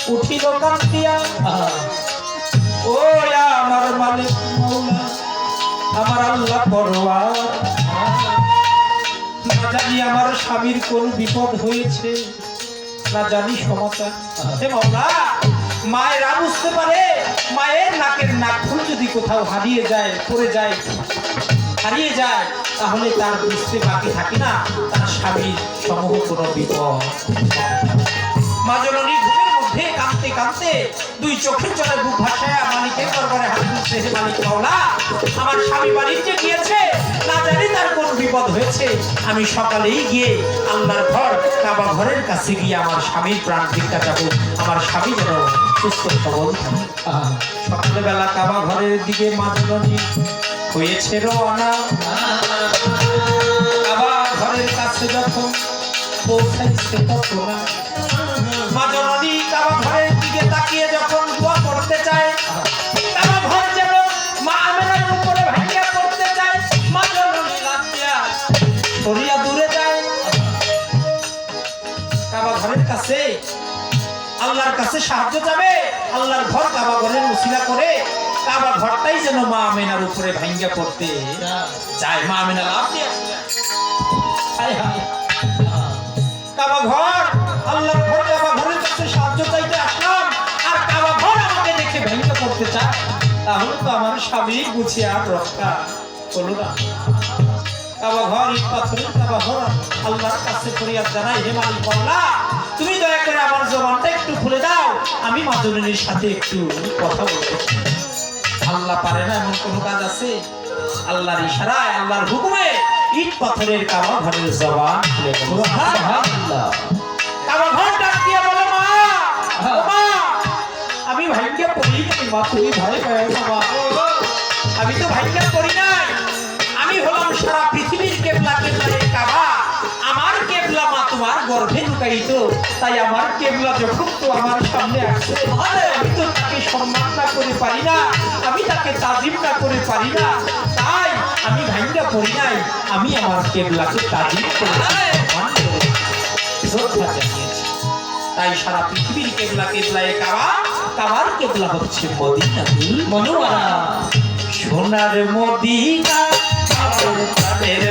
উঠিল কান্দিয়া ও আমার মালিক মৌলা আমার আল্লাহ পরওয়ার না জানি আমার স্বামীর কোন বিপদ হয়েছে না জানি সমাচার হে মৌলা মায়েরা বুঝতে পারে মায়ের নাকের নাকফুল যদি কোথাও হারিয়ে যায় পড়ে যায় হারিয়ে যায় তাহলে তার বুঝতে বাকি থাকে না তার স্বামীর সমূহ কোনো বিপদ মা জননী ঘুমের মধ্যে কাঁদতে কাঁদতে দুই চোখের জলে বুক ভাসায় মালিকের দরবারে হাত তুলছে হে মালিক মাওলা আমার স্বামী বাড়িতে গিয়েছে না জানি তার কোন বিপদ হয়েছে আমি সকালেই গিয়ে আল্লাহর ঘর কাবা ঘরের কাছে গিয়ে আমার স্বামীর প্রাণ ভিক্ষা যাবো আমার স্বামী যেন সুস্থ সবল থাকে সকালবেলা কাবা ঘরের দিকে মা জননী হয়েছে রওনা কাবা ঘরের কাছে যখন পৌঁছাইছে তখন মা জননী কাবা ঘরের দিকে তাকিয়ে যখন দোয়া করতে চায় কাবা ঘর যেন মা আমেনার উপরে ভাঙিয়া পড়তে চায় মা জননী লাফিয়া সরিয়া দূরে যায় কাবা ঘরের কাছে আল্লাহর কাছে সাহায্য যাবে আল্লাহর ঘর কাবা ঘরের উসিলা করে কাবা ঘরটাই যেন মা আমেনার উপরে ভাঙিয়া পড়তে চায় মা আমেনা লাফিয়া হায় হায় কাবা ঘর আল্লাহর ঘর কাবা ঘরের কাছে সাহায্য চাইতে আসলাম আর কাবা ঘর আমাকে দেখে ভেঙে পড়তে চায় তাহলে তো আমার স্বামী গুছিয়ে আর রক্ষা হলো না কাবা ঘর ইট পাথরের কাবা ঘর আল্লাহর কাছে ফরিয়াদ জানাই হে মালিক মাওলা তুমি দয়া করে আমার জবানটা একটু খুলে দাও আমি মা জননীর সাথে একটু কথা বলতে আল্লাহ পারে না এমন কোনো কাজ আছে আল্লাহর ইশারায় আল্লাহর হুকুমে ইট পাথরের কাবা ঘরের জবান খুলে গেল সুবহানাল্লাহ কাবা ঘর ডাক দিয়ে বলে মা মা আমি ভাগ্যে পড়ি নাই মা তুমি ভয় পাও বাবা আমি তো ভাগ্যে পড়ি নাই আমি হলাম সারা পৃথিবীর কিবলা কিবলার কাবা আমার কিবলা মা তোমার গর্ভে লুকায়িত তাই আমার কিবলা যখন তো আমার সামনে আসছে আমি তো তাকে সম্মান না করে পারি না আমি তাকে তাজিম না করে পারি না তাই আমি ভাঙ্গা পড়ি নাই আমি আমার কিবলাকে তাজিম করে সম্মান করে শ্রদ্ধা জানিয়েছি তাই সারা পৃথিবীর কিবলা কিবলায়ে কাবা কাবার কিবলা হচ্ছে মদিনাতুল মুনাওয়ারা সোনার মদিনা কাবার প্রাণের